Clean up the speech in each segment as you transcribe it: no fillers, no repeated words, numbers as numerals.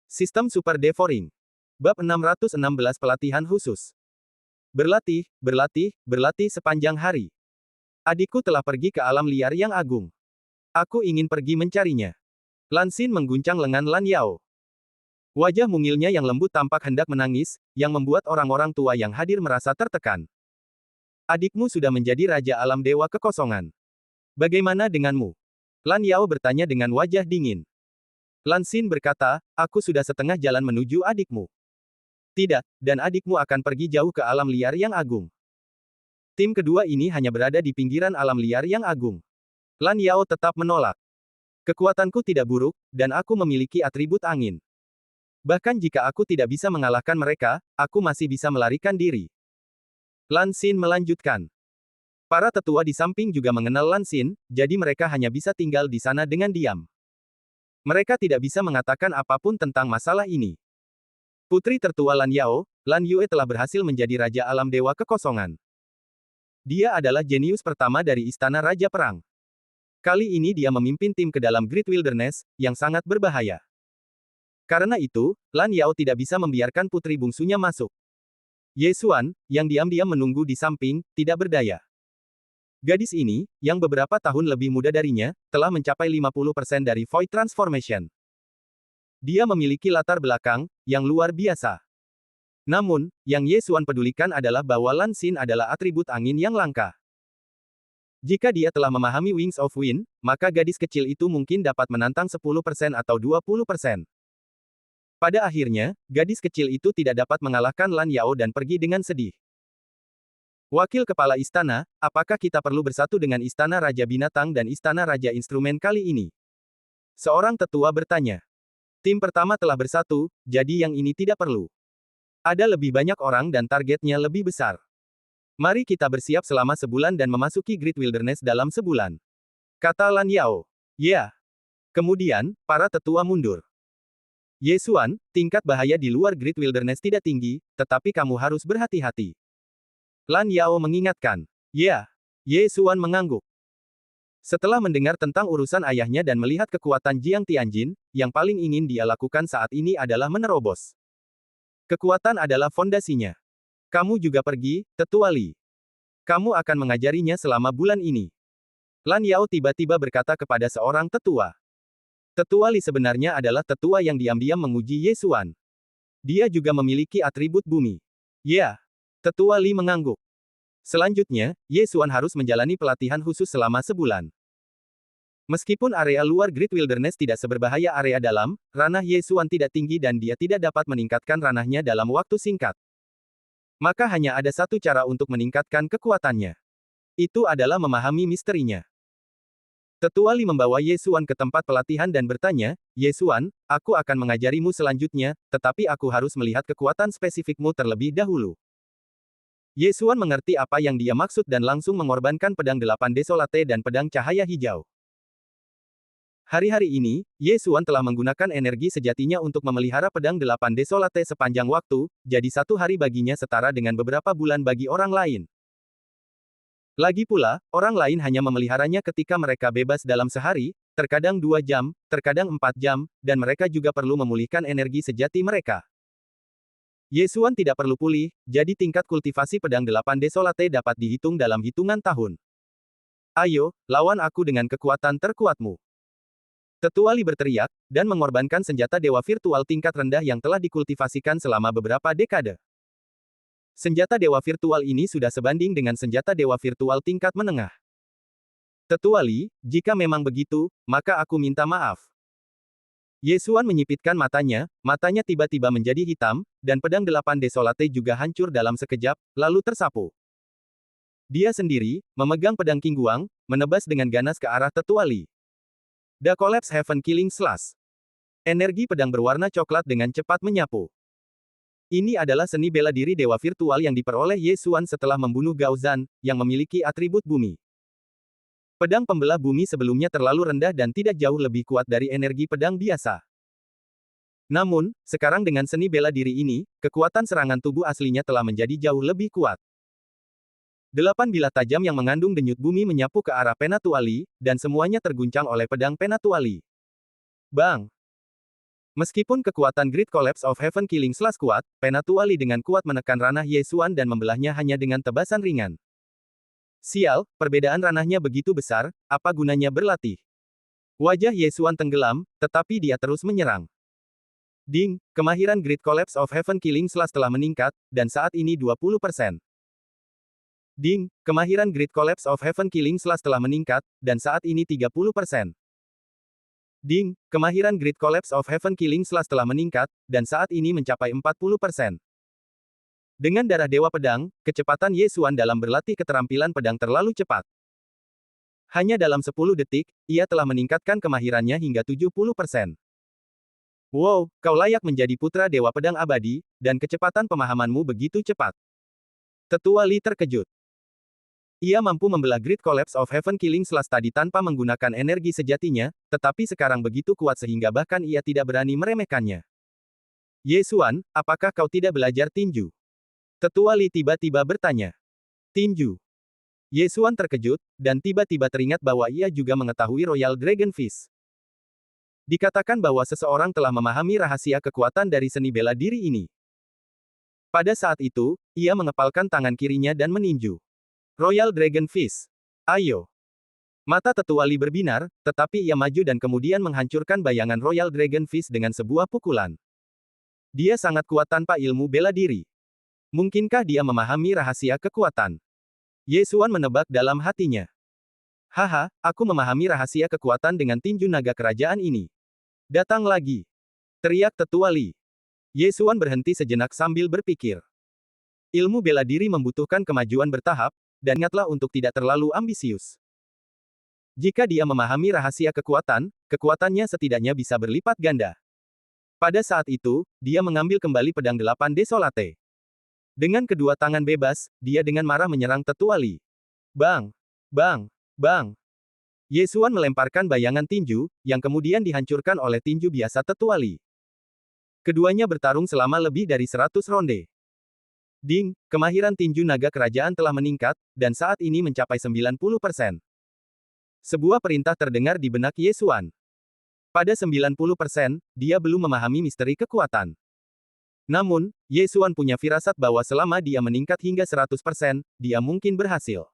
Sistem Super Devouring. Bab 616 Pelatihan Khusus. Berlatih, berlatih, berlatih sepanjang hari. Adikku telah pergi ke alam liar yang agung. Aku ingin pergi mencarinya. Lan Xin mengguncang lengan Lan Yao. Wajah mungilnya yang lembut tampak hendak menangis, yang membuat orang-orang tua yang hadir merasa tertekan. Adikmu sudah menjadi Raja Alam Dewa Kekosongan. Bagaimana denganmu? Lan Yao bertanya dengan wajah dingin. Lan Xin berkata, aku sudah setengah jalan menuju adikmu. Tidak, dan adikmu akan pergi jauh ke alam liar yang agung. Tim kedua ini hanya berada di pinggiran alam liar yang agung. Lan Yao tetap menolak. Kekuatanku tidak buruk, dan aku memiliki atribut angin. Bahkan jika aku tidak bisa mengalahkan mereka, aku masih bisa melarikan diri. Lan Xin melanjutkan. Para tetua di samping juga mengenal Lan Xin, jadi mereka hanya bisa tinggal di sana dengan diam. Mereka tidak bisa mengatakan apapun tentang masalah ini. Putri tertua Lan Yao, Lan Yue telah berhasil menjadi Raja Alam Dewa Kekosongan. Dia adalah jenius pertama dari Istana Raja Perang. Kali ini dia memimpin tim ke dalam Great Wilderness, yang sangat berbahaya. Karena itu, Lan Yao tidak bisa membiarkan putri bungsunya masuk. Ye Xuan, yang diam-diam menunggu di samping, tidak berdaya. Gadis ini, yang beberapa tahun lebih muda darinya, telah mencapai 50% dari Void Transformation. Dia memiliki latar belakang yang luar biasa. Namun, yang Ye Xuan pedulikan adalah bahwa Lan Xin adalah atribut angin yang langka. Jika dia telah memahami Wings of Wind, maka gadis kecil itu mungkin dapat menantang 10% atau 20%. Pada akhirnya, gadis kecil itu tidak dapat mengalahkan Lan Yao dan pergi dengan sedih. Wakil Kepala Istana, apakah kita perlu bersatu dengan Istana Raja Binatang dan Istana Raja Instrumen kali ini? Seorang tetua bertanya. Tim pertama telah bersatu, jadi yang ini tidak perlu. Ada lebih banyak orang dan targetnya lebih besar. Mari kita bersiap selama sebulan dan memasuki Great Wilderness dalam sebulan. Kata Lan Yao. Ya. Kemudian, para tetua mundur. Ye Xuan, tingkat bahaya di luar Great Wilderness tidak tinggi, tetapi kamu harus berhati-hati. Lan Yao mengingatkan. Ya. Ye Xuan mengangguk. Setelah mendengar tentang urusan ayahnya dan melihat kekuatan Jiang Tianjin, yang paling ingin dia lakukan saat ini adalah menerobos. Kekuatan adalah fondasinya. Kamu juga pergi, Tetua Li. Kamu akan mengajarinya selama bulan ini. Lan Yao tiba-tiba berkata kepada seorang tetua. Tetua Li sebenarnya adalah tetua yang diam-diam menguji Ye Xuan. Dia juga memiliki atribut bumi. Ya. Tetua Li mengangguk. Selanjutnya, Ye Xuan harus menjalani pelatihan khusus selama sebulan. Meskipun area luar Great Wilderness tidak seberbahaya area dalam, ranah Ye Xuan tidak tinggi dan dia tidak dapat meningkatkan ranahnya dalam waktu singkat. Maka hanya ada satu cara untuk meningkatkan kekuatannya. Itu adalah memahami misterinya. Tetua Li membawa Ye Xuan ke tempat pelatihan dan bertanya, Ye Xuan, aku akan mengajarimu selanjutnya, tetapi aku harus melihat kekuatan spesifikmu terlebih dahulu. Ye Xuan mengerti apa yang dia maksud dan langsung mengorbankan pedang 8 Desolate dan pedang cahaya hijau. Hari-hari ini, Ye Xuan telah menggunakan energi sejatinya untuk memelihara pedang 8 Desolate sepanjang waktu, jadi satu hari baginya setara dengan beberapa bulan bagi orang lain. Lagi pula, orang lain hanya memeliharanya ketika mereka bebas dalam sehari, terkadang 2 jam, terkadang 4 jam, dan mereka juga perlu memulihkan energi sejati mereka. Ye Xuan tidak perlu pulih, jadi tingkat kultivasi pedang 8 Desolate dapat dihitung dalam hitungan tahun. Ayo, lawan aku dengan kekuatan terkuatmu. Tetua Li berteriak, dan mengorbankan senjata dewa virtual tingkat rendah yang telah dikultivasikan selama beberapa dekade. Senjata dewa virtual ini sudah sebanding dengan senjata dewa virtual tingkat menengah. Tetua Li, jika memang begitu, maka aku minta maaf. Ye Xuan menyipitkan matanya tiba-tiba menjadi hitam, dan pedang 8 Desolate juga hancur dalam sekejap, lalu tersapu. Dia sendiri, memegang pedang King Guang, menebas dengan ganas ke arah Tetua Li. The Collapse Heaven Killing Slash. Energi pedang berwarna coklat dengan cepat menyapu. Ini adalah seni bela diri dewa virtual yang diperoleh Ye Xuan setelah membunuh Gao Zhan, yang memiliki atribut bumi. Pedang pembelah bumi sebelumnya terlalu rendah dan tidak jauh lebih kuat dari energi pedang biasa. Namun, sekarang dengan seni bela diri ini, kekuatan serangan tubuh aslinya telah menjadi jauh lebih kuat. 8 bilah tajam yang mengandung denyut bumi menyapu ke arah Penatua Li, dan semuanya terguncang oleh pedang Penatua Li. Bang! Meskipun kekuatan Great Collapse of Heaven Killing Slash kuat, Penatua Li dengan kuat menekan ranah Ye Xuan dan membelahnya hanya dengan tebasan ringan. Sial, perbedaan ranahnya begitu besar, apa gunanya berlatih? Wajah Ye Xuan tenggelam, tetapi dia terus menyerang. Ding, kemahiran Great Collapse of Heaven Killing Slash telah meningkat, dan saat ini 20%. Ding, kemahiran Great Collapse of Heaven Killing Slash telah meningkat, dan saat ini 30%. Ding, kemahiran Great Collapse of Heaven Killing Slash telah meningkat, dan saat ini mencapai 40%. Dengan darah Dewa Pedang, kecepatan Ye Xuan dalam berlatih keterampilan pedang terlalu cepat. Hanya dalam 10 detik, ia telah meningkatkan kemahirannya hingga 70%. Wow, kau layak menjadi putra Dewa Pedang Abadi, dan kecepatan pemahamanmu begitu cepat. Tetua Li terkejut. Ia mampu membelah Great Collapse of Heaven Killing Slash tadi tanpa menggunakan energi sejatinya, tetapi sekarang begitu kuat sehingga bahkan ia tidak berani meremehkannya. Ye Xuan, apakah kau tidak belajar tinju? Tetua Li tiba-tiba bertanya. Tinju. Ye Xuan terkejut, dan tiba-tiba teringat bahwa ia juga mengetahui Royal Dragon Fist. Dikatakan bahwa seseorang telah memahami rahasia kekuatan dari seni bela diri ini. Pada saat itu, ia mengepalkan tangan kirinya dan meninju. Royal Dragon Fist. Ayo. Mata Tetua Li berbinar, tetapi ia maju dan kemudian menghancurkan bayangan Royal Dragon Fist dengan sebuah pukulan. Dia sangat kuat tanpa ilmu bela diri. Mungkinkah dia memahami rahasia kekuatan? Ye Xuan menebak dalam hatinya. Haha, aku memahami rahasia kekuatan dengan tinju naga kerajaan ini. Datang lagi. Teriak Tetua Li. Ye Xuan berhenti sejenak sambil berpikir. Ilmu bela diri membutuhkan kemajuan bertahap, dan ingatlah untuk tidak terlalu ambisius. Jika dia memahami rahasia kekuatan, kekuatannya setidaknya bisa berlipat ganda. Pada saat itu, dia mengambil kembali pedang 8 Desolate. Dengan kedua tangan bebas, dia dengan marah menyerang Tetua Li. Bang! Bang! Bang! Ye Xuan melemparkan bayangan tinju, yang kemudian dihancurkan oleh tinju biasa Tetua Li. Keduanya bertarung selama lebih dari 100 ronde. Ding, kemahiran tinju naga kerajaan telah meningkat, dan saat ini mencapai 90%. Sebuah perintah terdengar di benak Ye Xuan. Pada 90%, dia belum memahami misteri kekuatan. Namun, Ye Xuan punya firasat bahwa selama dia meningkat hingga 100%, dia mungkin berhasil.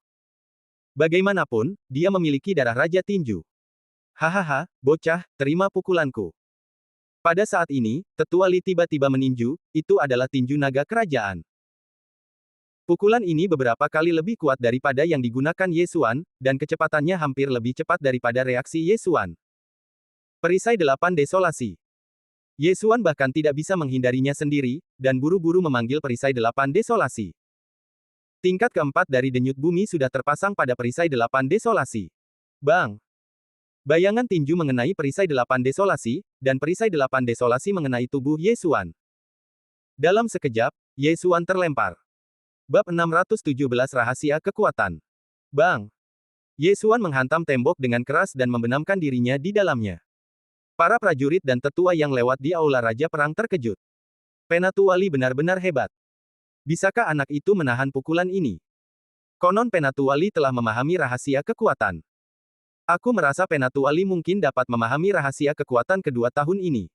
Bagaimanapun, dia memiliki darah Raja Tinju. Hahaha, bocah, terima pukulanku. Pada saat ini, Tetua Li tiba-tiba meninju, itu adalah tinju naga kerajaan. Pukulan ini beberapa kali lebih kuat daripada yang digunakan Ye Xuan, dan kecepatannya hampir lebih cepat daripada reaksi Ye Xuan. Perisai 8 Desolasi. Ye Xuan bahkan tidak bisa menghindarinya sendiri, dan buru-buru memanggil Perisai 8 Desolasi. Tingkat keempat dari denyut bumi sudah terpasang pada Perisai 8 Desolasi. Bang! Bayangan tinju mengenai Perisai 8 Desolasi, dan Perisai 8 Desolasi mengenai tubuh Ye Xuan. Dalam sekejap, Ye Xuan terlempar. Bab 617 Rahasia Kekuatan. Bang! Ye Xuan menghantam tembok dengan keras dan membenamkan dirinya di dalamnya. Para prajurit dan tetua yang lewat di aula Raja Perang terkejut. Penatua Li benar-benar hebat. Bisakah anak itu menahan pukulan ini? Konon Penatua Li telah memahami rahasia kekuatan. Aku merasa Penatua Li mungkin dapat memahami rahasia kekuatan kedua tahun ini.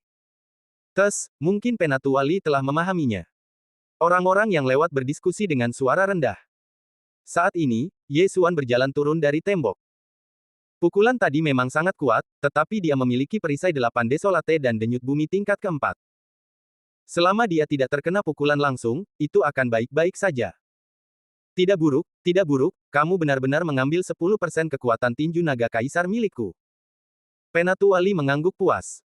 Mungkin Penatua Li telah memahaminya. Orang-orang yang lewat berdiskusi dengan suara rendah. Saat ini, Ye Xuan berjalan turun dari tembok. Pukulan tadi memang sangat kuat, tetapi dia memiliki perisai 8 Desolate dan denyut bumi tingkat keempat. Selama dia tidak terkena pukulan langsung, itu akan baik-baik saja. Tidak buruk, kamu benar-benar mengambil 10% kekuatan tinju naga kaisar milikku. Penatua Li mengangguk puas.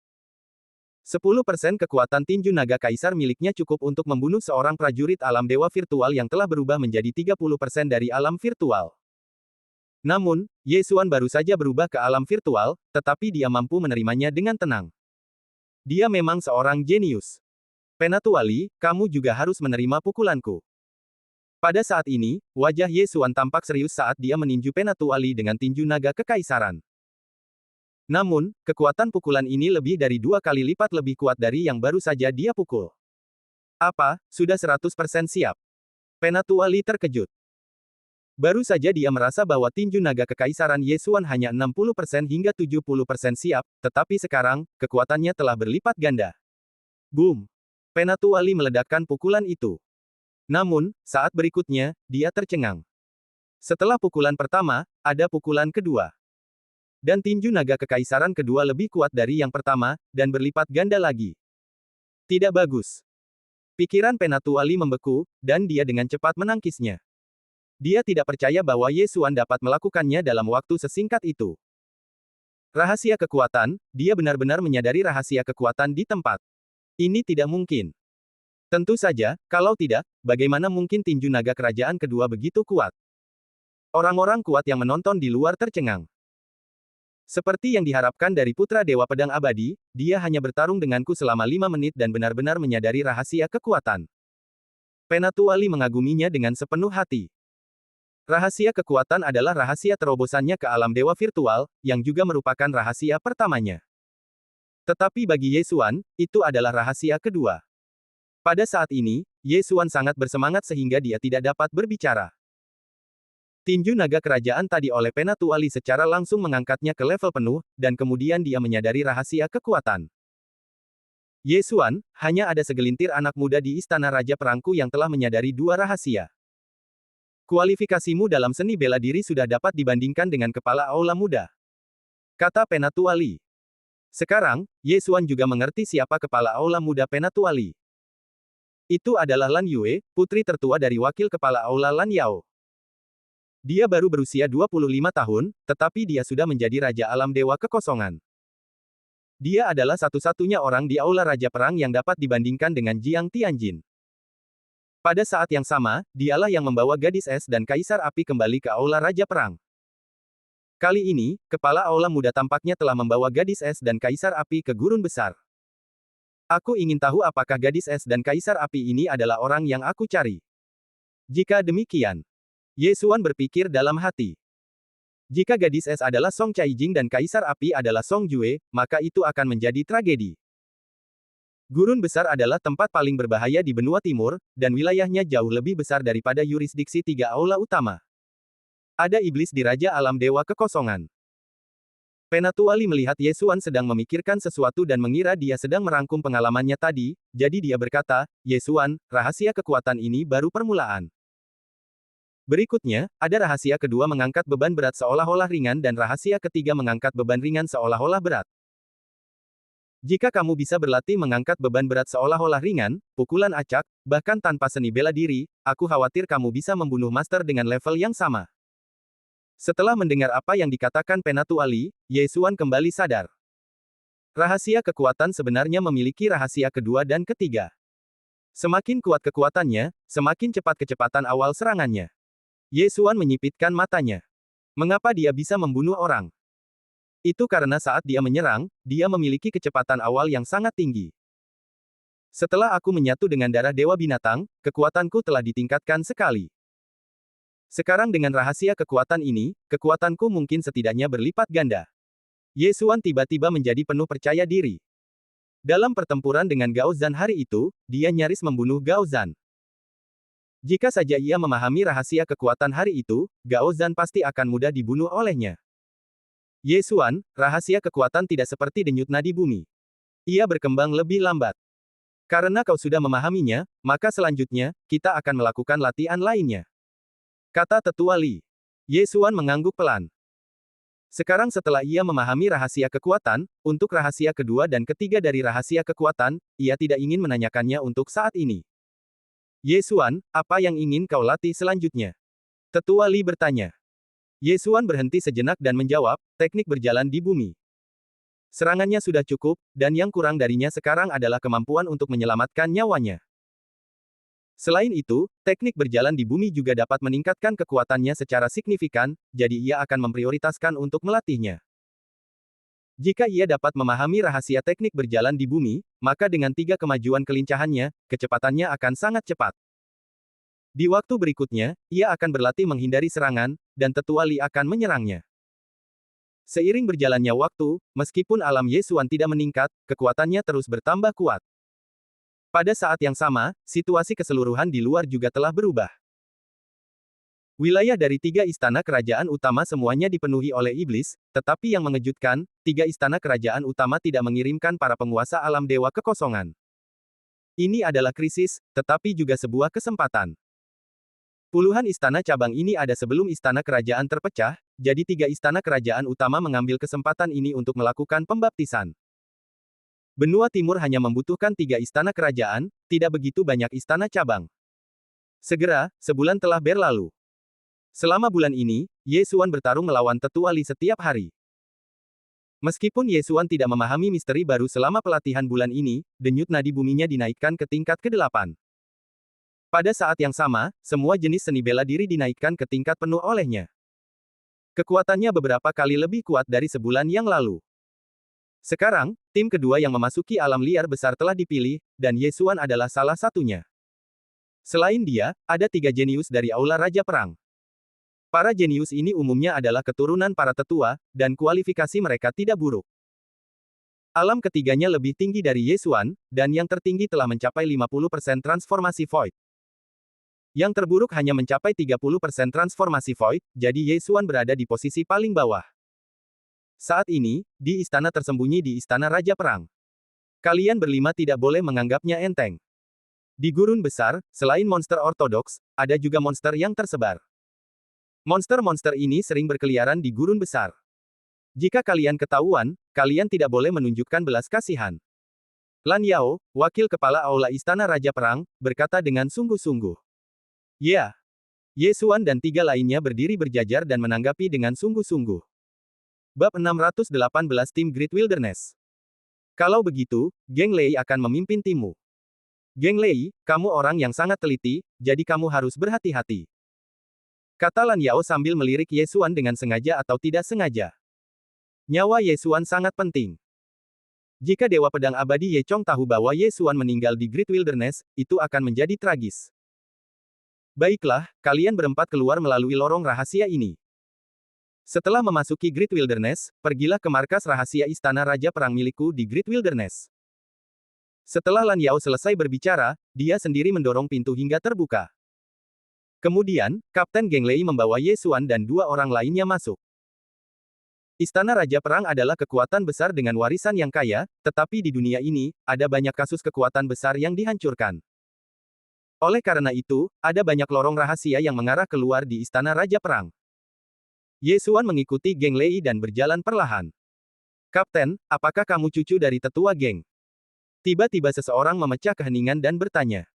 10% kekuatan tinju naga kaisar miliknya cukup untuk membunuh seorang prajurit alam dewa virtual yang telah berubah menjadi 30% dari alam virtual. Namun, Ye Xuan baru saja berubah ke alam virtual, tetapi dia mampu menerimanya dengan tenang. Dia memang seorang jenius. Penatua Li, kamu juga harus menerima pukulanku. Pada saat ini, wajah Ye Xuan tampak serius saat dia meninju Penatua Li dengan tinju naga kekaisaran. Namun, kekuatan pukulan ini lebih dari 2 kali lipat lebih kuat dari yang baru saja dia pukul. Apa, sudah 100% siap? Penatua Li terkejut. Baru saja dia merasa bahwa tinju naga kekaisaran Ye Xuan hanya 60% hingga 70% siap, tetapi sekarang, kekuatannya telah berlipat ganda. Boom! Penatuali meledakkan pukulan itu. Namun, saat berikutnya, dia tercengang. Setelah pukulan pertama, ada pukulan kedua. Dan tinju naga kekaisaran kedua lebih kuat dari yang pertama, dan berlipat ganda lagi. Tidak bagus. Pikiran Penatuali membeku, dan dia dengan cepat menangkisnya. Dia tidak percaya bahwa Ye Xuan dapat melakukannya dalam waktu sesingkat itu. Rahasia kekuatan, dia benar-benar menyadari rahasia kekuatan di tempat. Ini tidak mungkin. Tentu saja, kalau tidak, bagaimana mungkin tinju naga kerajaan kedua begitu kuat? Orang-orang kuat yang menonton di luar tercengang. Seperti yang diharapkan dari Putra Dewa Pedang Abadi, dia hanya bertarung denganku selama 5 menit dan benar-benar menyadari rahasia kekuatan. Penatuali mengaguminya dengan sepenuh hati. Rahasia kekuatan adalah rahasia terobosannya ke alam dewa virtual, yang juga merupakan rahasia pertamanya. Tetapi bagi Ye Xuan, itu adalah rahasia kedua. Pada saat ini, Ye Xuan sangat bersemangat sehingga dia tidak dapat berbicara. Tinju naga kerajaan tadi oleh Penatuali secara langsung mengangkatnya ke level penuh, dan kemudian dia menyadari rahasia kekuatan. Ye Xuan, hanya ada segelintir anak muda di Istana Raja Perangku yang telah menyadari dua rahasia. Kualifikasimu dalam seni bela diri sudah dapat dibandingkan dengan kepala aula muda. Kata Penatuali. Sekarang, Ye Xuan juga mengerti siapa kepala aula muda Penatuali. Itu adalah Lan Yue, putri tertua dari wakil kepala aula Lan Yao. Dia baru berusia 25 tahun, tetapi dia sudah menjadi Raja Alam Dewa Kekosongan. Dia adalah satu-satunya orang di Aula Raja Perang yang dapat dibandingkan dengan Jiang Tianjin. Pada saat yang sama, dialah yang membawa Gadis Es dan Kaisar Api kembali ke Aula Raja Perang. Kali ini, kepala Aula Muda tampaknya telah membawa Gadis Es dan Kaisar Api ke Gurun Besar. Aku ingin tahu apakah Gadis Es dan Kaisar Api ini adalah orang yang aku cari. Jika demikian, Ye Xuan berpikir dalam hati. Jika Gadis Es adalah Song Caijing dan Kaisar Api adalah Song Jue, maka itu akan menjadi tragedi. Gurun Besar adalah tempat paling berbahaya di benua timur, dan wilayahnya jauh lebih besar daripada yurisdiksi 3 aula utama. Ada iblis di Raja Alam Dewa Kekosongan. Penatuali melihat Ye Xuan sedang memikirkan sesuatu dan mengira dia sedang merangkum pengalamannya tadi, jadi dia berkata, Ye Xuan, rahasia kekuatan ini baru permulaan. Berikutnya, ada rahasia kedua mengangkat beban berat seolah-olah ringan dan rahasia ketiga mengangkat beban ringan seolah-olah berat. Jika kamu bisa berlatih mengangkat beban berat seolah-olah ringan, pukulan acak, bahkan tanpa seni bela diri, aku khawatir kamu bisa membunuh master dengan level yang sama. Setelah mendengar apa yang dikatakan Penatuali, Ye Xuan kembali sadar. Rahasia kekuatan sebenarnya memiliki rahasia kedua dan ketiga. Semakin kuat kekuatannya, semakin cepat kecepatan awal serangannya. Ye Xuan menyipitkan matanya. Mengapa dia bisa membunuh orang? Itu karena saat dia menyerang, dia memiliki kecepatan awal yang sangat tinggi. Setelah aku menyatu dengan darah Dewa Binatang, kekuatanku telah ditingkatkan sekali. Sekarang dengan rahasia kekuatan ini, kekuatanku mungkin setidaknya berlipat ganda. Ye Xuan tiba-tiba menjadi penuh percaya diri. Dalam pertempuran dengan Gao Zhan hari itu, dia nyaris membunuh Gao Zhan. Jika saja ia memahami rahasia kekuatan hari itu, Gao Zhan pasti akan mudah dibunuh olehnya. Ye Xuan, rahasia kekuatan tidak seperti denyut nadi bumi. Ia berkembang lebih lambat. Karena kau sudah memahaminya, maka selanjutnya, kita akan melakukan latihan lainnya. Kata Tetua Li. Ye Xuan mengangguk pelan. Sekarang setelah ia memahami rahasia kekuatan, untuk rahasia kedua dan ketiga dari rahasia kekuatan, ia tidak ingin menanyakannya untuk saat ini. Ye Xuan, apa yang ingin kau latih selanjutnya? Tetua Li bertanya. Ye Xuan berhenti sejenak dan menjawab, teknik berjalan di bumi. Serangannya sudah cukup, dan yang kurang darinya sekarang adalah kemampuan untuk menyelamatkan nyawanya. Selain itu, teknik berjalan di bumi juga dapat meningkatkan kekuatannya secara signifikan, jadi ia akan memprioritaskan untuk melatihnya. Jika ia dapat memahami rahasia teknik berjalan di bumi, maka dengan 3 kemajuan kelincahannya, kecepatannya akan sangat cepat. Di waktu berikutnya, ia akan berlatih menghindari serangan, dan Tetua Li akan menyerangnya. Seiring berjalannya waktu, meskipun alam Ye Xuan tidak meningkat, kekuatannya terus bertambah kuat. Pada saat yang sama, situasi keseluruhan di luar juga telah berubah. Wilayah dari 3 istana kerajaan utama semuanya dipenuhi oleh iblis, tetapi yang mengejutkan, 3 istana kerajaan utama tidak mengirimkan para penguasa alam dewa kekosongan. Ini adalah krisis, tetapi juga sebuah kesempatan. Puluhan istana cabang ini ada sebelum istana kerajaan terpecah, jadi 3 istana kerajaan utama mengambil kesempatan ini untuk melakukan pembaptisan. Benua Timur hanya membutuhkan 3 istana kerajaan, tidak begitu banyak istana cabang. Segera, sebulan telah berlalu. Selama bulan ini, Ye Xuan bertarung melawan Tetua Li setiap hari. Meskipun Ye Xuan tidak memahami misteri baru selama pelatihan bulan ini, denyut nadi buminya dinaikkan ke tingkat ke-8. Pada saat yang sama, semua jenis seni bela diri dinaikkan ke tingkat penuh olehnya. Kekuatannya beberapa kali lebih kuat dari sebulan yang lalu. Sekarang, tim kedua yang memasuki alam liar besar telah dipilih, dan Ye Xuan adalah salah satunya. Selain dia, ada 3 jenius dari Aula Raja Perang. Para jenius ini umumnya adalah keturunan para tetua, dan kualifikasi mereka tidak buruk. Alam ketiganya lebih tinggi dari Ye Xuan, dan yang tertinggi telah mencapai 50% transformasi Void. Yang terburuk hanya mencapai 30% transformasi Void, jadi Ye Xuan berada di posisi paling bawah. Saat ini, di istana tersembunyi di Istana Raja Perang. Kalian berlima tidak boleh menganggapnya enteng. Di gurun besar, selain monster ortodoks, ada juga monster yang tersebar. Monster-monster ini sering berkeliaran di gurun besar. Jika kalian ketahuan, kalian tidak boleh menunjukkan belas kasihan. Lan Yao, wakil kepala Aula Istana Raja Perang, berkata dengan sungguh-sungguh. Ya. Ye Xuan dan 3 lainnya berdiri berjajar dan menanggapi dengan sungguh-sungguh. Bab 618 Tim Great Wilderness. Kalau begitu, Geng Lei akan memimpin timmu. Geng Lei, kamu orang yang sangat teliti, jadi kamu harus berhati-hati. Kata Lan Yao sambil melirik Ye Xuan dengan sengaja atau tidak sengaja. Nyawa Ye Xuan sangat penting. Jika Dewa Pedang Abadi Ye Chong tahu bahwa Ye Xuan meninggal di Great Wilderness, itu akan menjadi tragis. Baiklah, kalian berempat keluar melalui lorong rahasia ini. Setelah memasuki Great Wilderness, pergilah ke markas rahasia Istana Raja Perang milikku di Great Wilderness. Setelah Lan Yao selesai berbicara, dia sendiri mendorong pintu hingga terbuka. Kemudian, Kapten Geng Lei membawa Ye Xuan dan 2 orang lainnya masuk. Istana Raja Perang adalah kekuatan besar dengan warisan yang kaya, tetapi di dunia ini, ada banyak kasus kekuatan besar yang dihancurkan. Oleh karena itu, ada banyak lorong rahasia yang mengarah keluar di Istana Raja Perang. Ye Xuan mengikuti Geng Lei dan berjalan perlahan. Kapten, apakah kamu cucu dari tetua geng? Tiba-tiba seseorang memecah keheningan dan bertanya.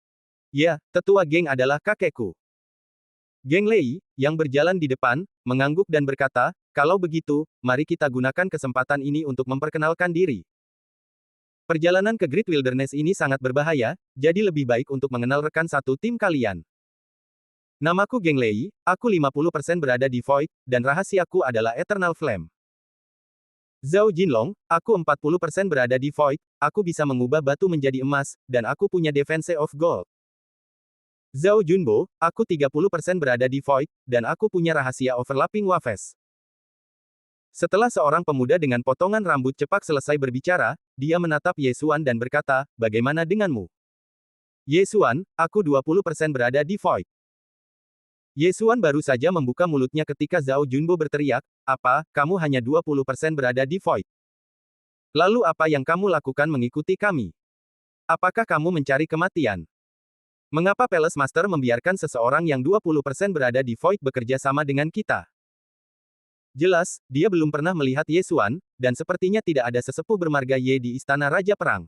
Ya, tetua geng adalah kakekku. Geng Lei, yang berjalan di depan, mengangguk dan berkata, kalau begitu, mari kita gunakan kesempatan ini untuk memperkenalkan diri. Perjalanan ke Great Wilderness ini sangat berbahaya, jadi lebih baik untuk mengenal rekan satu tim kalian. Namaku Geng Lei, aku 50% berada di Void, dan rahasiaku adalah Eternal Flame. Zhao Jinlong, aku 40% berada di Void, aku bisa mengubah batu menjadi emas, dan aku punya Defense of Gold. Zhao Junbo, aku 30% berada di Void, dan aku punya rahasia Overlapping Wafes. Setelah seorang pemuda dengan potongan rambut cepak selesai berbicara, dia menatap Ye Xuan dan berkata, bagaimana denganmu? Ye Xuan, aku 20% berada di Void. Ye Xuan baru saja membuka mulutnya ketika Zhao Junbo berteriak, apa, kamu hanya 20% berada di Void? Lalu apa yang kamu lakukan mengikuti kami? Apakah kamu mencari kematian? Mengapa Palace Master membiarkan seseorang yang 20% berada di Void bekerja sama dengan kita? Jelas, dia belum pernah melihat Ye Xuan, dan sepertinya tidak ada sesepuh bermarga Ye di Istana Raja Perang.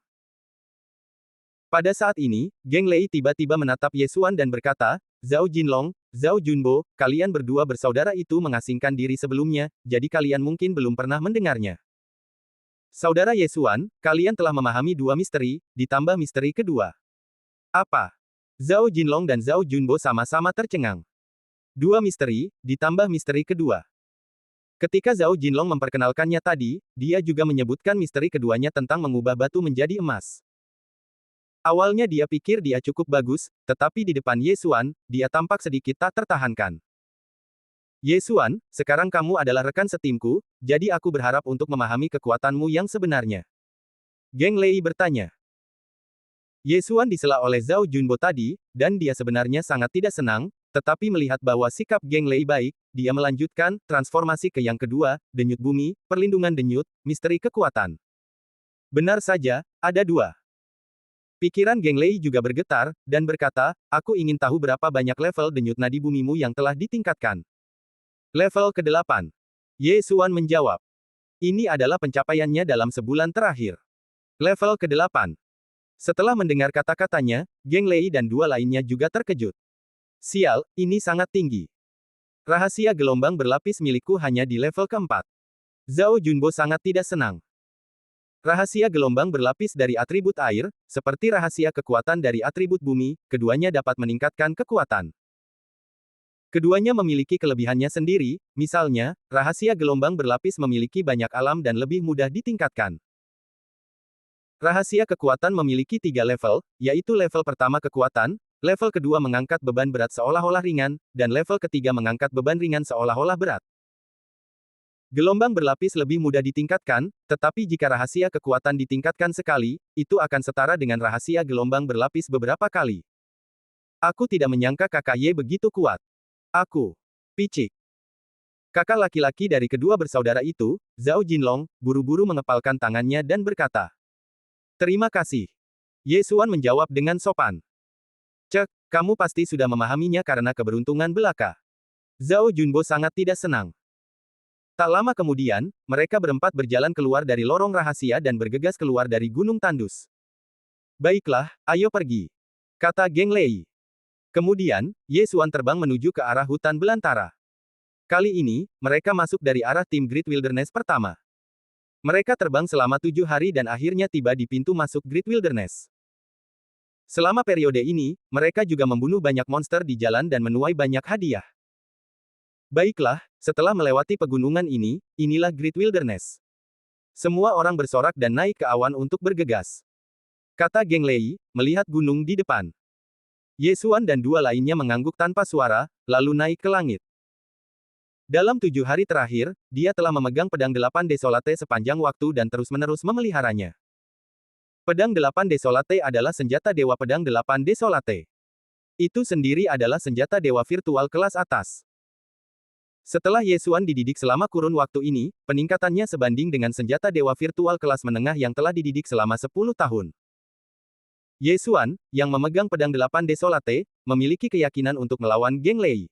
Pada saat ini, Geng Lei tiba-tiba menatap Ye Xuan dan berkata, Zhao Jinlong, Zhao Junbo, kalian berdua bersaudara itu mengasingkan diri sebelumnya, jadi kalian mungkin belum pernah mendengarnya. Saudara Ye Xuan, kalian telah memahami 2 misteri, ditambah misteri kedua. Apa? Zhao Jinlong dan Zhao Junbo sama-sama tercengang. 2 misteri, ditambah misteri kedua. Ketika Zhao Jinlong memperkenalkannya tadi, dia juga menyebutkan misteri keduanya tentang mengubah batu menjadi emas. Awalnya dia pikir dia cukup bagus, tetapi di depan Ye Xuan, dia tampak sedikit tak tertahankan. Ye Xuan, sekarang kamu adalah rekan setimku, jadi aku berharap untuk memahami kekuatanmu yang sebenarnya. Geng Lei bertanya. Ye Xuan disela oleh Zhao Junbo tadi, dan dia sebenarnya sangat tidak senang, tetapi melihat bahwa sikap Geng Lei baik, dia melanjutkan, transformasi ke yang kedua, denyut bumi, perlindungan denyut, misteri kekuatan. Benar saja, ada 2. Pikiran Geng Lei juga bergetar, dan berkata, aku ingin tahu berapa banyak level denyut nadi bumimu yang telah ditingkatkan. Level ke-8. Ye Xuan menjawab. Ini adalah pencapaiannya dalam sebulan terakhir. Level ke-8. Setelah mendengar kata-katanya, Geng Lei dan dua lainnya juga terkejut. Sial, ini sangat tinggi. Rahasia gelombang berlapis milikku hanya di level ke-4. Zhao Junbo sangat tidak senang. Rahasia gelombang berlapis dari atribut air, seperti rahasia kekuatan dari atribut bumi, keduanya dapat meningkatkan kekuatan. Keduanya memiliki kelebihannya sendiri, misalnya, rahasia gelombang berlapis memiliki banyak alam dan lebih mudah ditingkatkan. Rahasia kekuatan memiliki 3 level, yaitu level pertama kekuatan, level kedua mengangkat beban berat seolah-olah ringan, dan level ketiga mengangkat beban ringan seolah-olah berat. Gelombang berlapis lebih mudah ditingkatkan, tetapi jika rahasia kekuatan ditingkatkan sekali, itu akan setara dengan rahasia gelombang berlapis beberapa kali. Aku tidak menyangka kakak Ye begitu kuat. Aku. Picik. Kakak laki-laki dari kedua bersaudara itu, Zhao Jinlong, buru-buru mengepalkan tangannya dan berkata. Terima kasih. Ye Xuan menjawab dengan sopan. Cek, kamu pasti sudah memahaminya karena keberuntungan belaka. Zhao Junbo sangat tidak senang. Tak lama kemudian, mereka berempat berjalan keluar dari lorong rahasia dan bergegas keluar dari gunung tandus. Baiklah, ayo pergi. Kata Geng Lei. Kemudian, Ye Xuan terbang menuju ke arah hutan belantara. Kali ini, mereka masuk dari arah tim Great Wilderness pertama. Mereka terbang selama 7 hari dan akhirnya tiba di pintu masuk Great Wilderness. Selama periode ini, mereka juga membunuh banyak monster di jalan dan menuai banyak hadiah. Baiklah, setelah melewati pegunungan ini, inilah Great Wilderness. Semua orang bersorak dan naik ke awan untuk bergegas. Kata Geng Lei, melihat gunung di depan. Ye Xuan dan dua lainnya mengangguk tanpa suara, lalu naik ke langit. Dalam 7 hari terakhir, dia telah memegang pedang 8 Desolate sepanjang waktu dan terus-menerus memeliharanya. Pedang 8 Desolate adalah senjata dewa pedang 8 Desolate. Itu sendiri adalah senjata dewa virtual kelas atas. Setelah Ye Xuan dididik selama kurun waktu ini, peningkatannya sebanding dengan senjata dewa virtual kelas menengah yang telah dididik selama 10 tahun. Ye Xuan, yang memegang pedang 8 Desolate, memiliki keyakinan untuk melawan Geng Lei.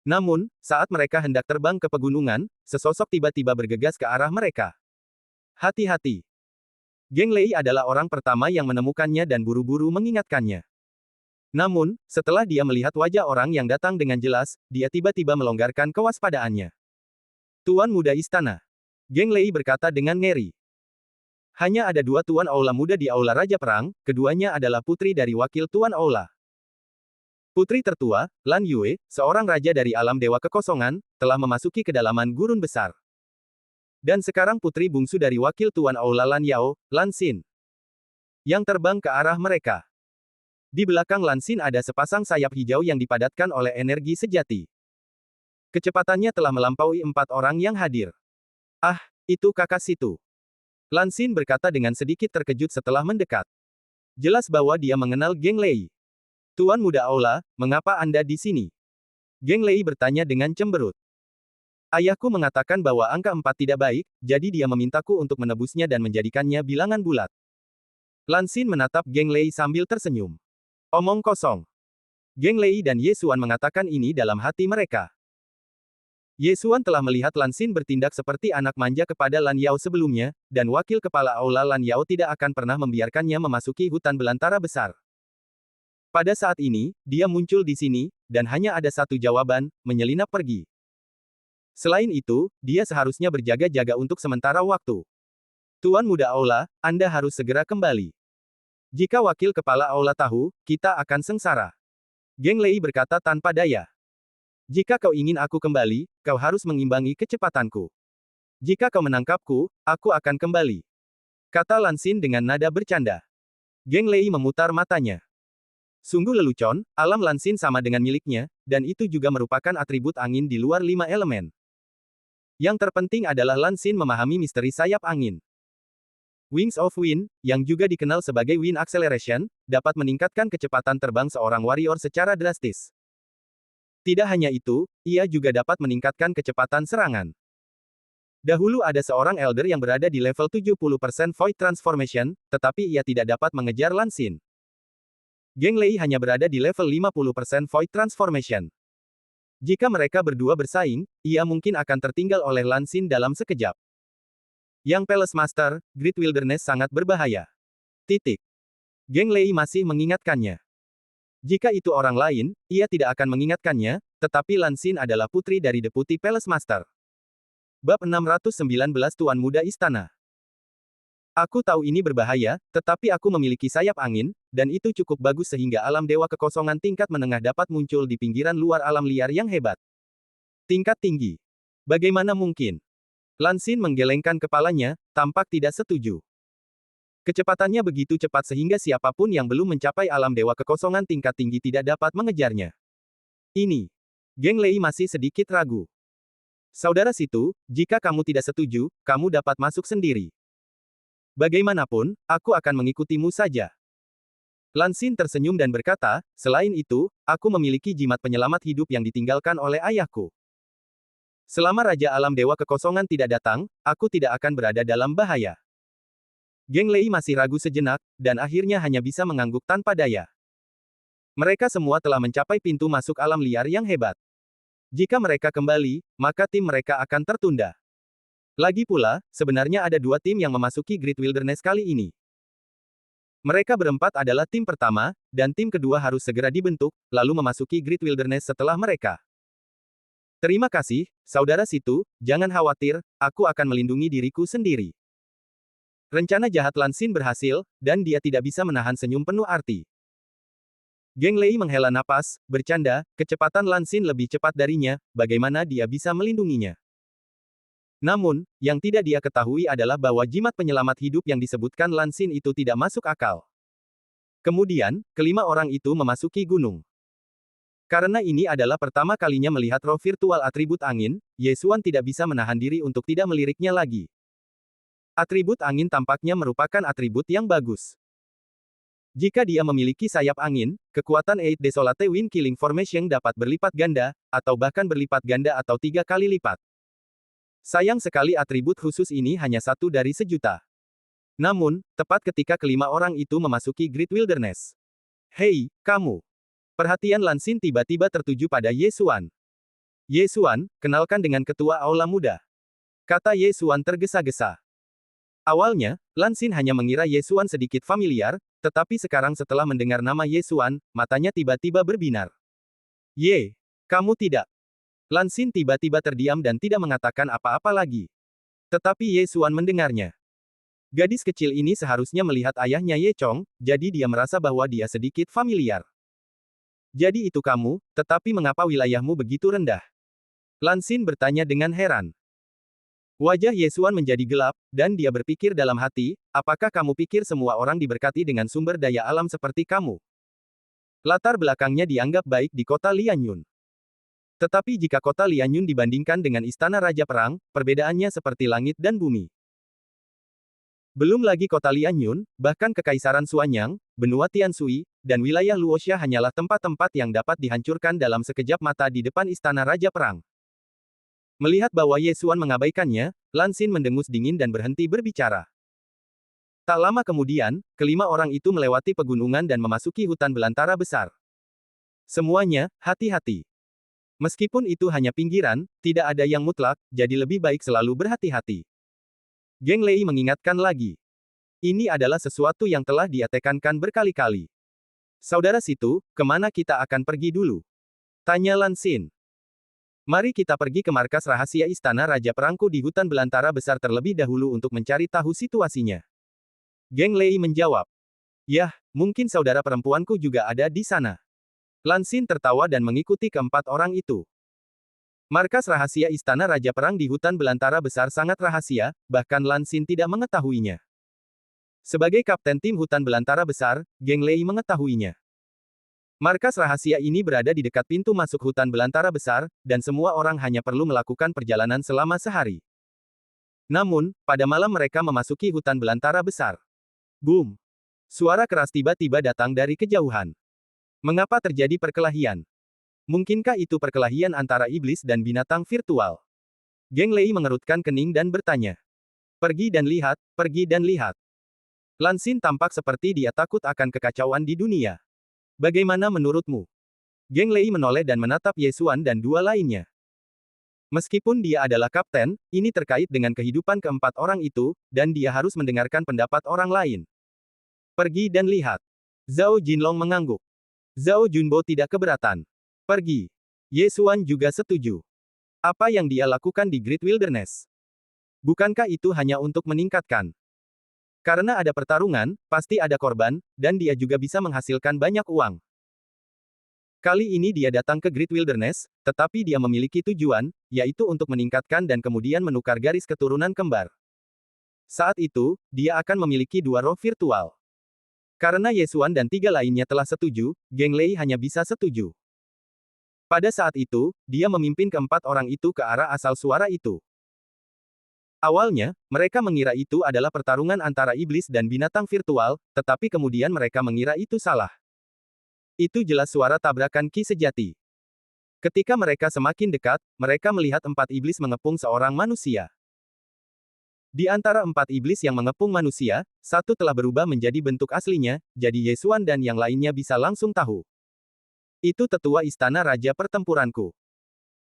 Namun, saat mereka hendak terbang ke pegunungan, sesosok tiba-tiba bergegas ke arah mereka. Hati-hati. Geng Lei adalah orang pertama yang menemukannya dan buru-buru mengingatkannya. Namun, setelah dia melihat wajah orang yang datang dengan jelas, dia tiba-tiba melonggarkan kewaspadaannya. Tuan Muda Istana. Geng Lei berkata dengan ngeri. Hanya ada 2 Tuan Aula muda di Aula Raja Perang, keduanya adalah putri dari wakil Tuan Aula. Putri tertua, Lan Yue, seorang raja dari alam dewa kekosongan, telah memasuki kedalaman gurun besar. Dan sekarang putri bungsu dari wakil Tuan Aula Lan Yao, Lan Xin, yang terbang ke arah mereka. Di belakang Lan Xin ada sepasang sayap hijau yang dipadatkan oleh energi sejati. Kecepatannya telah melampaui 4 orang yang hadir. Ah, itu kakak situ. Lan Xin berkata dengan sedikit terkejut setelah mendekat. Jelas bahwa dia mengenal Geng Lei. Tuan Muda Aula, mengapa Anda di sini? Geng Lei bertanya dengan cemberut. Ayahku mengatakan bahwa angka 4 tidak baik, jadi dia memintaku untuk menebusnya dan menjadikannya bilangan bulat. Lan Xin menatap Geng Lei sambil tersenyum. Omong kosong. Geng Lei dan Ye Xuan mengatakan ini dalam hati mereka. Ye Xuan telah melihat Lan Xin bertindak seperti anak manja kepada Lan Yao sebelumnya, dan wakil kepala Aula Lan Yao tidak akan pernah membiarkannya memasuki hutan belantara besar. Pada saat ini, dia muncul di sini, dan hanya ada satu jawaban, menyelinap pergi. Selain itu, dia seharusnya berjaga-jaga untuk sementara waktu. Tuan Muda Aula, Anda harus segera kembali. Jika wakil kepala Aula tahu, kita akan sengsara. Geng Lei berkata tanpa daya. Jika kau ingin aku kembali, kau harus mengimbangi kecepatanku. Jika kau menangkapku, aku akan kembali. Kata Lan Xin dengan nada bercanda. Geng Lei memutar matanya. Sungguh lelucon, alam Lan Xin sama dengan miliknya, dan itu juga merupakan atribut angin di luar 5 elemen. Yang terpenting adalah Lan Xin memahami misteri sayap angin. Wings of Wind, yang juga dikenal sebagai Wind Acceleration, dapat meningkatkan kecepatan terbang seorang warrior secara drastis. Tidak hanya itu, ia juga dapat meningkatkan kecepatan serangan. Dahulu ada seorang elder yang berada di level 70% Void Transformation, tetapi ia tidak dapat mengejar Lan Xin. Geng Lei hanya berada di level 50% Void Transformation. Jika mereka berdua bersaing, ia mungkin akan tertinggal oleh Lan Xin dalam sekejap. Yang Palace Master, Great Wilderness sangat berbahaya. Titik. Geng Lei masih mengingatkannya. Jika itu orang lain, ia tidak akan mengingatkannya, tetapi Lan Xin adalah putri dari Deputi Palace Master. Bab 619 Tuan Muda Istana. Aku tahu ini berbahaya, tetapi aku memiliki sayap angin, dan itu cukup bagus sehingga alam dewa kekosongan tingkat menengah dapat muncul di pinggiran luar alam liar yang hebat. Tingkat tinggi. Bagaimana mungkin? Lan Xin menggelengkan kepalanya, tampak tidak setuju. Kecepatannya begitu cepat sehingga siapapun yang belum mencapai alam dewa kekosongan tingkat tinggi tidak dapat mengejarnya. Ini. Geng Lei masih sedikit ragu. Saudara situ, jika kamu tidak setuju, kamu dapat masuk sendiri. Bagaimanapun, aku akan mengikutimu saja. Lan Xin tersenyum dan berkata, selain itu, aku memiliki jimat penyelamat hidup yang ditinggalkan oleh ayahku. Selama Raja Alam Dewa Kekosongan tidak datang, aku tidak akan berada dalam bahaya. Geng Lei masih ragu sejenak, dan akhirnya hanya bisa mengangguk tanpa daya. Mereka semua telah mencapai pintu masuk alam liar yang hebat. Jika mereka kembali, maka tim mereka akan tertunda. Lagi pula, sebenarnya ada dua tim yang memasuki Great Wilderness kali ini. Mereka berempat adalah tim pertama, dan tim kedua harus segera dibentuk, lalu memasuki Great Wilderness setelah mereka. Terima kasih, saudara situ, jangan khawatir, aku akan melindungi diriku sendiri. Rencana jahat Lan Xin berhasil, dan dia tidak bisa menahan senyum penuh arti. Geng Lei menghela napas, bercanda, kecepatan Lan Xin lebih cepat darinya, bagaimana dia bisa melindunginya. Namun, yang tidak dia ketahui adalah bahwa jimat penyelamat hidup yang disebutkan Lan Xin itu tidak masuk akal. Kemudian, kelima orang itu memasuki gunung. Karena ini adalah pertama kalinya melihat roh virtual atribut angin, Ye Xuan tidak bisa menahan diri untuk tidak meliriknya lagi. Atribut angin tampaknya merupakan atribut yang bagus. Jika dia memiliki sayap angin, kekuatan Eight Desolate Wind Killing Formation dapat berlipat ganda, atau bahkan berlipat ganda atau 3 kali lipat. Sayang sekali atribut khusus ini hanya 1 dari sejuta. Namun, tepat ketika kelima orang itu memasuki Great Wilderness. Hei, kamu! Perhatian Lan Xin tiba-tiba tertuju pada Ye Xuan. Ye Xuan, kenalkan dengan ketua Aula Muda. Kata Ye Xuan tergesa-gesa. Awalnya, Lan Xin hanya mengira Ye Xuan sedikit familiar, tetapi sekarang setelah mendengar nama Ye Xuan, matanya tiba-tiba berbinar. Ye, kamu tidak. Lan Xin tiba-tiba terdiam dan tidak mengatakan apa-apa lagi. Tetapi Ye Xuan mendengarnya. Gadis kecil ini seharusnya melihat ayahnya Ye Chong, jadi dia merasa bahwa dia sedikit familiar. Jadi itu kamu, tetapi mengapa wilayahmu begitu rendah? Lan Xin bertanya dengan heran. Wajah Ye Xuan menjadi gelap, dan dia berpikir dalam hati, apakah kamu pikir semua orang diberkati dengan sumber daya alam seperti kamu? Latar belakangnya dianggap baik di kota Lianyun. Tetapi jika kota Lianyun dibandingkan dengan Istana Raja Perang, perbedaannya seperti langit dan bumi. Belum lagi kota Lianyun, bahkan Kekaisaran Suanyang, benua Tianshui, dan wilayah Luoxia hanyalah tempat-tempat yang dapat dihancurkan dalam sekejap mata di depan Istana Raja Perang. Melihat bahwa Ye Xuan mengabaikannya, Lan Xin mendengus dingin dan berhenti berbicara. Tak lama kemudian, kelima orang itu melewati pegunungan dan memasuki hutan belantara besar. Semuanya, hati-hati. Meskipun itu hanya pinggiran, tidak ada yang mutlak, jadi lebih baik selalu berhati-hati. Geng Lei mengingatkan lagi. Ini adalah sesuatu yang telah dia tekankan berkali-kali. Saudara situ, kemana kita akan pergi dulu? Tanya Lan Xin. Mari kita pergi ke markas rahasia Istana Raja Perangku di hutan belantara besar terlebih dahulu untuk mencari tahu situasinya. Geng Lei menjawab. Yah, mungkin saudara perempuanku juga ada di sana. Lan Xin tertawa dan mengikuti keempat orang itu. Markas rahasia Istana Raja Perang di hutan belantara besar sangat rahasia, bahkan Lan Xin tidak mengetahuinya. Sebagai kapten tim hutan belantara besar, Geng Lei mengetahuinya. Markas rahasia ini berada di dekat pintu masuk hutan belantara besar, dan semua orang hanya perlu melakukan perjalanan selama sehari. Namun, pada malam mereka memasuki hutan belantara besar. Boom! Suara keras tiba-tiba datang dari kejauhan. Mengapa terjadi perkelahian? Mungkinkah itu perkelahian antara iblis dan binatang virtual? Geng Lei mengerutkan kening dan bertanya. Pergi dan lihat, pergi dan lihat. Lan Xin tampak seperti dia takut akan kekacauan di dunia. Bagaimana menurutmu? Geng Lei menoleh dan menatap Ye Xuan dan dua lainnya. Meskipun dia adalah kapten, ini terkait dengan kehidupan keempat orang itu, dan dia harus mendengarkan pendapat orang lain. Pergi dan lihat. Zhao Jinlong mengangguk. Zhao Junbo tidak keberatan. Pergi. Ye Xuan juga setuju. Apa yang dia lakukan di Great Wilderness? Bukankah itu hanya untuk meningkatkan? Karena ada pertarungan, pasti ada korban, dan dia juga bisa menghasilkan banyak uang. Kali ini dia datang ke Great Wilderness, tetapi dia memiliki tujuan, yaitu untuk meningkatkan dan kemudian menukar garis keturunan kembar. Saat itu, dia akan memiliki dua roh virtual. Karena Ye Xuan dan tiga lainnya telah setuju, Geng Lei hanya bisa setuju. Pada saat itu, dia memimpin keempat orang itu ke arah asal suara itu. Awalnya, mereka mengira itu adalah pertarungan antara iblis dan binatang virtual, tetapi kemudian mereka mengira itu salah. Itu jelas suara tabrakan ki sejati. Ketika mereka semakin dekat, mereka melihat empat iblis mengepung seorang manusia. Di antara empat iblis yang mengepung manusia, satu telah berubah menjadi bentuk aslinya, jadi Ye Xuan dan yang lainnya bisa langsung tahu. Itu tetua istana raja pertempuranku.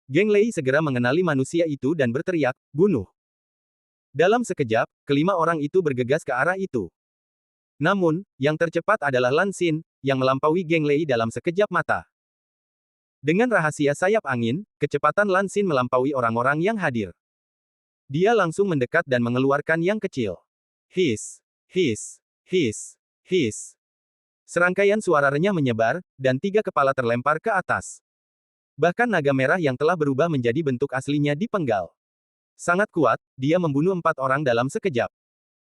Geng Lei segera mengenali manusia itu dan berteriak, bunuh. Dalam sekejap, kelima orang itu bergegas ke arah itu. Namun, yang tercepat adalah Lan Xin, yang melampaui Geng Lei dalam sekejap mata. Dengan rahasia sayap angin, kecepatan Lan Xin melampaui orang-orang yang hadir. Dia langsung mendekat dan mengeluarkan yang kecil. His, his, his, his. Serangkaian suara renyah menyebar, dan tiga kepala terlempar ke atas. Bahkan naga merah yang telah berubah menjadi bentuk aslinya dipenggal. Sangat kuat, dia membunuh empat orang dalam sekejap.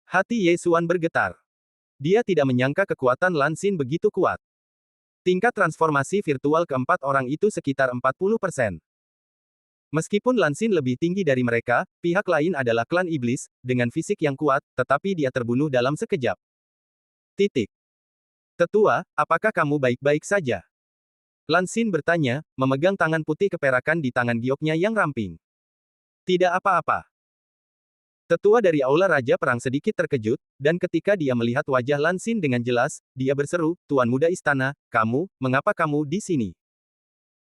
Hati Ye Xuan bergetar. Dia tidak menyangka kekuatan Lan Xin begitu kuat. Tingkat transformasi virtual keempat orang itu sekitar 40%. Meskipun Lan Xin lebih tinggi dari mereka, pihak lain adalah klan iblis, dengan fisik yang kuat, tetapi dia terbunuh dalam sekejap. Titik. Tetua, apakah kamu baik-baik saja? Lan Xin bertanya, memegang tangan putih keperakan di tangan gioknya yang ramping. Tidak apa-apa. Tetua dari Aula Raja Perang sedikit terkejut, dan ketika dia melihat wajah Lan Xin dengan jelas, dia berseru, Tuan Muda Istana, mengapa kamu di sini?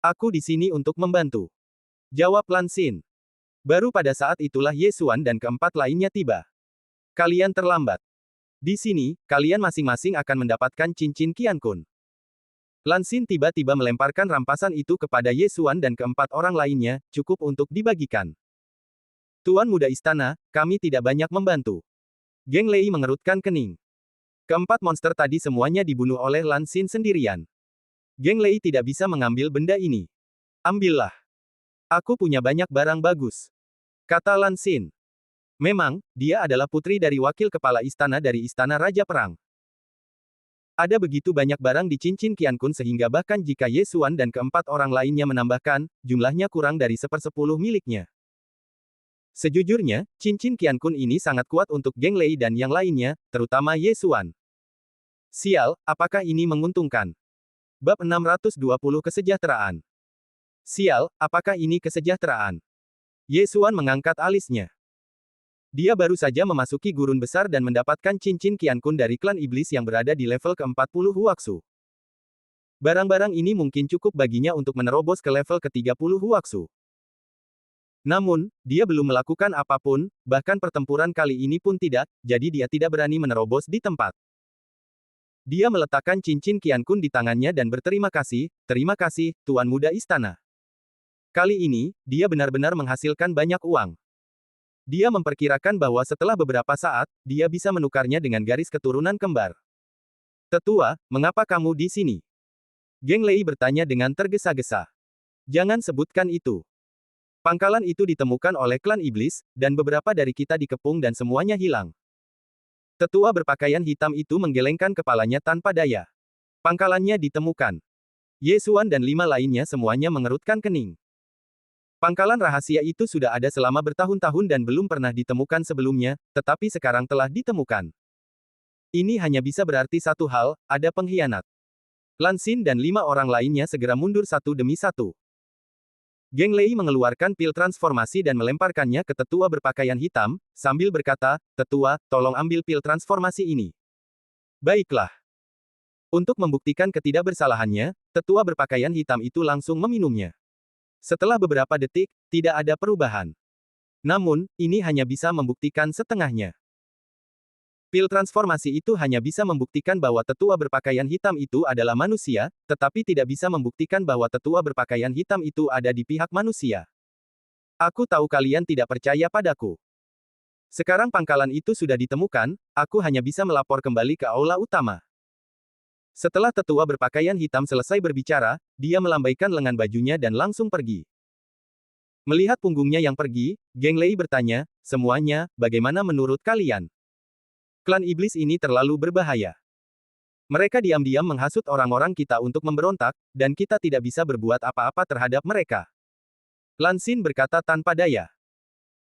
Aku di sini untuk membantu. Jawab Lan Xin. Baru pada saat itulah Ye Xuan dan keempat lainnya tiba. Kalian terlambat. Di sini, kalian masing-masing akan mendapatkan cincin Qian Kun. Lan Xin tiba-tiba melemparkan rampasan itu kepada Ye Xuan dan keempat orang lainnya, cukup untuk dibagikan. Tuan Muda Istana, kami tidak banyak membantu. Geng Lei mengerutkan kening. Keempat monster tadi semuanya dibunuh oleh Lan Xin sendirian. Geng Lei tidak bisa mengambil benda ini. Ambillah. Aku punya banyak barang bagus. Kata Lan Xin. Memang, dia adalah putri dari wakil kepala istana dari Istana Raja Perang. Ada begitu banyak barang di cincin Qian Kun sehingga bahkan jika Ye Xuan dan keempat orang lainnya menambahkan, jumlahnya kurang dari 1/10 miliknya. Sejujurnya, cincin Qian Kun ini sangat kuat untuk Geng Lei dan yang lainnya, terutama Ye Xuan. Sial, apakah ini menguntungkan? Bab 620 Kesejahteraan. Sial, apakah ini kesejahteraan? Ye Xuan mengangkat alisnya. Dia baru saja memasuki gurun besar dan mendapatkan cincin Qian Kun dari klan iblis yang berada di level ke-40 Huaxu. Barang-barang ini mungkin cukup baginya untuk menerobos ke level ke-30 Huaxu. Namun, dia belum melakukan apapun, bahkan pertempuran kali ini pun tidak, jadi dia tidak berani menerobos di tempat. Dia meletakkan cincin Qian Kun di tangannya dan berterima kasih, terima kasih, Tuan Muda Istana. Kali ini, dia benar-benar menghasilkan banyak uang. Dia memperkirakan bahwa setelah beberapa saat, dia bisa menukarnya dengan garis keturunan kembar. Tetua, mengapa kamu di sini? Geng Lei bertanya dengan tergesa-gesa. Jangan sebutkan itu. Pangkalan itu ditemukan oleh klan iblis, dan beberapa dari kita dikepung dan semuanya hilang. Tetua berpakaian hitam itu menggelengkan kepalanya tanpa daya. Pangkalannya ditemukan. Ye Xuan dan 5 lainnya semuanya mengerutkan kening. Pangkalan rahasia itu sudah ada selama bertahun-tahun dan belum pernah ditemukan sebelumnya, tetapi sekarang telah ditemukan. Ini hanya bisa berarti satu hal, ada pengkhianat. Lan Xin dan 5 orang lainnya segera mundur satu demi satu. Geng Lei mengeluarkan pil transformasi dan melemparkannya ke tetua berpakaian hitam, sambil berkata, "Tetua, tolong ambil pil transformasi ini." Baiklah. Untuk membuktikan ketidakbersalahannya, tetua berpakaian hitam itu langsung meminumnya. Setelah beberapa detik, tidak ada perubahan. Namun, ini hanya bisa membuktikan setengahnya. Pil transformasi itu hanya bisa membuktikan bahwa tetua berpakaian hitam itu adalah manusia, tetapi tidak bisa membuktikan bahwa tetua berpakaian hitam itu ada di pihak manusia. Aku tahu kalian tidak percaya padaku. Sekarang pangkalan itu sudah ditemukan, aku hanya bisa melapor kembali ke aula utama. Setelah tetua berpakaian hitam selesai berbicara, dia melambaikan lengan bajunya dan langsung pergi. Melihat punggungnya yang pergi, Geng Lei bertanya, "Semuanya, bagaimana menurut kalian? Klan iblis ini terlalu berbahaya. Mereka diam-diam menghasut orang-orang kita untuk memberontak, dan kita tidak bisa berbuat apa-apa terhadap mereka." Lan Xin berkata tanpa daya.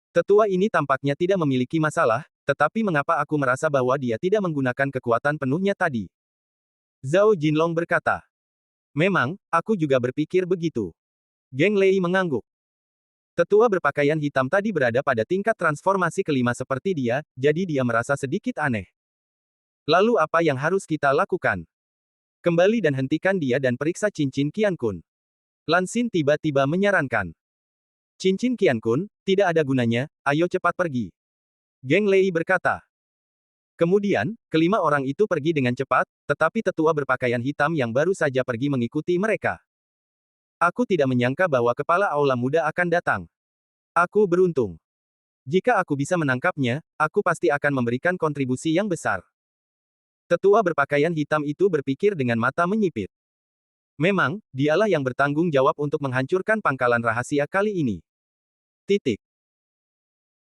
Tetua ini tampaknya tidak memiliki masalah, tetapi mengapa aku merasa bahwa dia tidak menggunakan kekuatan penuhnya tadi? Zhao Jinlong berkata. Memang, aku juga berpikir begitu. Geng Lei mengangguk. Tetua berpakaian hitam tadi berada pada tingkat transformasi kelima seperti dia, jadi dia merasa sedikit aneh. Lalu apa yang harus kita lakukan? Kembali dan hentikan dia dan periksa cincin Qian Kun. Lan Xin tiba-tiba menyarankan. Cincin Qian Kun, tidak ada gunanya, ayo cepat pergi. Geng Lei berkata. Kemudian, kelima orang itu pergi dengan cepat, tetapi tetua berpakaian hitam yang baru saja pergi mengikuti mereka. Aku tidak menyangka bahwa kepala aula muda akan datang. Aku beruntung. Jika aku bisa menangkapnya, aku pasti akan memberikan kontribusi yang besar. Tetua berpakaian hitam itu berpikir dengan mata menyipit. Memang, dialah yang bertanggung jawab untuk menghancurkan pangkalan rahasia kali ini. Titik.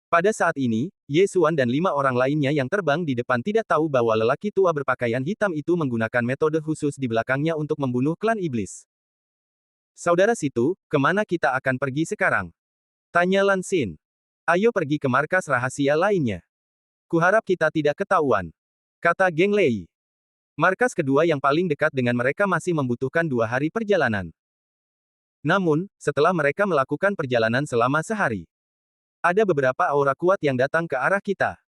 Pada saat ini, Ye Xuan dan 5 orang lainnya yang terbang di depan tidak tahu bahwa lelaki tua berpakaian hitam itu menggunakan metode khusus di belakangnya untuk membunuh klan iblis. Saudara situ, kemana kita akan pergi sekarang? Tanya Lan Xin. Ayo pergi ke markas rahasia lainnya. Kuharap kita tidak ketahuan. Kata Geng Lei. Markas kedua yang paling dekat dengan mereka masih membutuhkan 2 hari perjalanan. Namun, setelah mereka melakukan perjalanan selama sehari, ada beberapa aura kuat yang datang ke arah kita.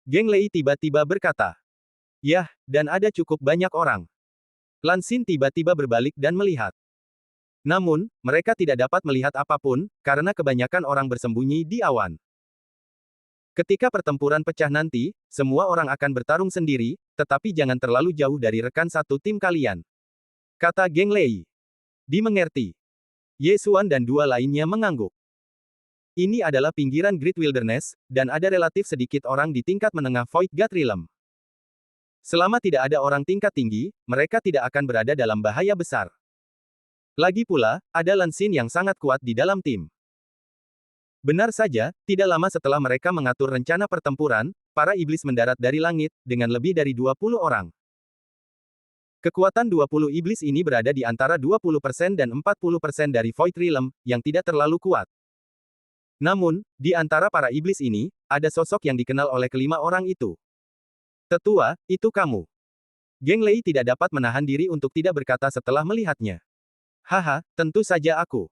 Geng Lei tiba-tiba berkata. Yah, dan ada cukup banyak orang. Lan Xin tiba-tiba berbalik dan melihat. Namun, mereka tidak dapat melihat apapun, karena kebanyakan orang bersembunyi di awan. Ketika pertempuran pecah nanti, semua orang akan bertarung sendiri, tetapi jangan terlalu jauh dari rekan satu tim kalian. Kata Geng Lei. Dimengerti. Ye Xuan dan 2 lainnya mengangguk. Ini adalah pinggiran Great Wilderness, dan ada relatif sedikit orang di tingkat menengah Void God Realm. Selama tidak ada orang tingkat tinggi, mereka tidak akan berada dalam bahaya besar. Lagi pula, ada Lan Xin yang sangat kuat di dalam tim. Benar saja, tidak lama setelah mereka mengatur rencana pertempuran, para iblis mendarat dari langit, dengan lebih dari 20 orang. Kekuatan 20 iblis ini berada di antara 20% dan 40% dari Void Realm, yang tidak terlalu kuat. Namun, di antara para iblis ini, ada sosok yang dikenal oleh kelima orang itu. Tetua, itu kamu. Geng Lei tidak dapat menahan diri untuk tidak berkata setelah melihatnya. Haha, tentu saja aku.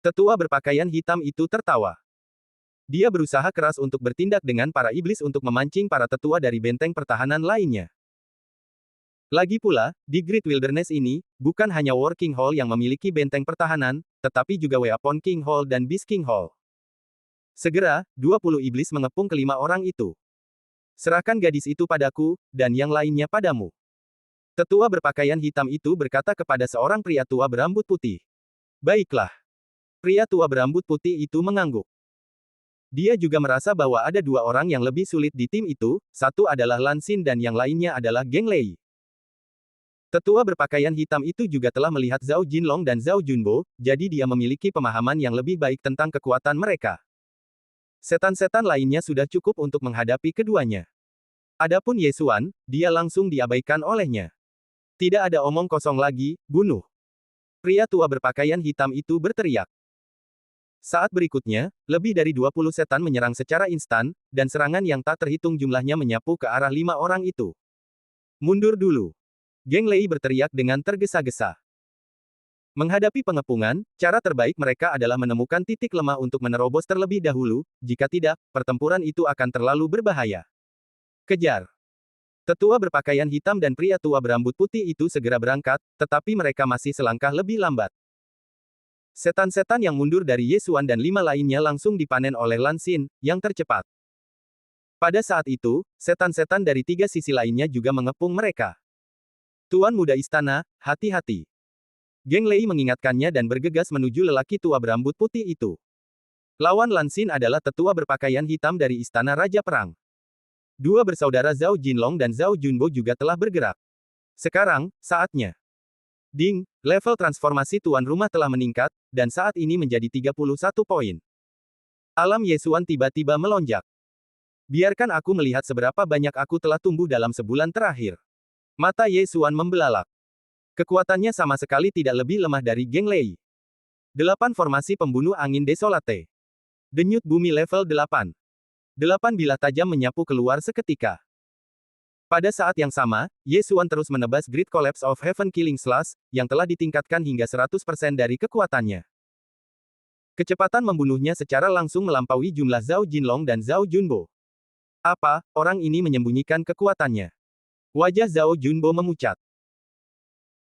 Tetua berpakaian hitam itu tertawa. Dia berusaha keras untuk bertindak dengan para iblis untuk memancing para tetua dari benteng pertahanan lainnya. Lagi pula, di Great Wilderness ini, bukan hanya War King Hall yang memiliki benteng pertahanan, tetapi juga Weapon King Hall dan Beast King Hall. Segera, 20 iblis mengepung kelima orang itu. Serahkan gadis itu padaku, dan yang lainnya padamu. Tetua berpakaian hitam itu berkata kepada seorang pria tua berambut putih. Baiklah. Pria tua berambut putih itu mengangguk. Dia juga merasa bahwa ada 2 orang yang lebih sulit di tim itu, satu adalah Lan Xin dan yang lainnya adalah Geng Lei. Tetua berpakaian hitam itu juga telah melihat Zhao Jinlong dan Zhao Junbo, jadi dia memiliki pemahaman yang lebih baik tentang kekuatan mereka. Setan-setan lainnya sudah cukup untuk menghadapi keduanya. Adapun Ye Xuan, dia langsung diabaikan olehnya. Tidak ada omong kosong lagi, bunuh. Pria tua berpakaian hitam itu berteriak. Saat berikutnya, lebih dari 20 setan menyerang secara instan, dan serangan yang tak terhitung jumlahnya menyapu ke arah 5 orang itu. Mundur dulu. Geng Lei berteriak dengan tergesa-gesa. Menghadapi pengepungan, cara terbaik mereka adalah menemukan titik lemah untuk menerobos terlebih dahulu, jika tidak, pertempuran itu akan terlalu berbahaya. Kejar! Tetua berpakaian hitam dan pria tua berambut putih itu segera berangkat, tetapi mereka masih selangkah lebih lambat. Setan-setan yang mundur dari Yesuan dan 5 lainnya langsung dipanen oleh Lan Xin, yang tercepat. Pada saat itu, setan-setan dari 3 sisi lainnya juga mengepung mereka. Tuan Muda Istana, hati-hati. Geng Lei mengingatkannya dan bergegas menuju lelaki tua berambut putih itu. Lawan Lan Xin adalah tetua berpakaian hitam dari Istana Raja Perang. Dua bersaudara Zhao Jinlong dan Zhao Junbo juga telah bergerak. Sekarang, saatnya. Ding, level transformasi tuan rumah telah meningkat, dan saat ini menjadi 31 poin. Alam Yesuan tiba-tiba melonjak. Biarkan aku melihat seberapa banyak aku telah tumbuh dalam sebulan terakhir. Mata Yesuan membelalak. Kekuatannya sama sekali tidak lebih lemah dari Geng Lei. 8 formasi pembunuh angin desolate. Denyut bumi level 8. 8 bilah tajam menyapu keluar seketika. Pada saat yang sama, Yesuan terus menebas Great Collapse of Heaven Killing Slash, yang telah ditingkatkan hingga 100% dari kekuatannya. Kecepatan membunuhnya secara langsung melampaui jumlah Zhao Jinlong dan Zhao Junbo. Apa, orang ini menyembunyikan kekuatannya? Wajah Zhao Junbo memucat.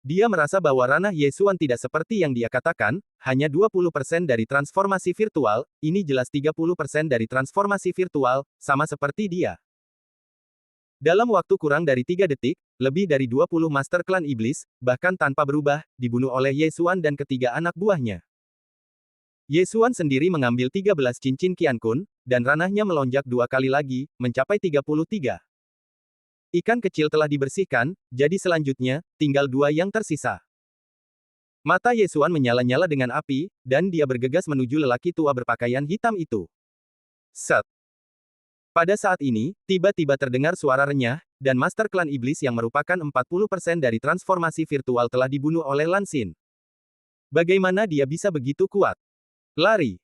Dia merasa bahwa ranah Yesuan tidak seperti yang dia katakan, hanya 20% dari transformasi virtual, ini jelas 30% dari transformasi virtual, sama seperti dia. Dalam waktu kurang dari 3 detik, lebih dari 20 Master Klan Iblis, bahkan tanpa berubah, dibunuh oleh Yesuan dan ketiga anak buahnya. Yesuan sendiri mengambil 13 cincin Qian Kun, dan ranahnya melonjak 2 kali lagi, mencapai 33. Ikan kecil telah dibersihkan, jadi selanjutnya, tinggal 2 yang tersisa. Mata Yesuan menyala-nyala dengan api, dan dia bergegas menuju lelaki tua berpakaian hitam itu. Set! Pada saat ini, tiba-tiba terdengar suara renyah, dan Master Klan Iblis yang merupakan 40% dari transformasi virtual telah dibunuh oleh Lan Xin. Bagaimana dia bisa begitu kuat? Lari!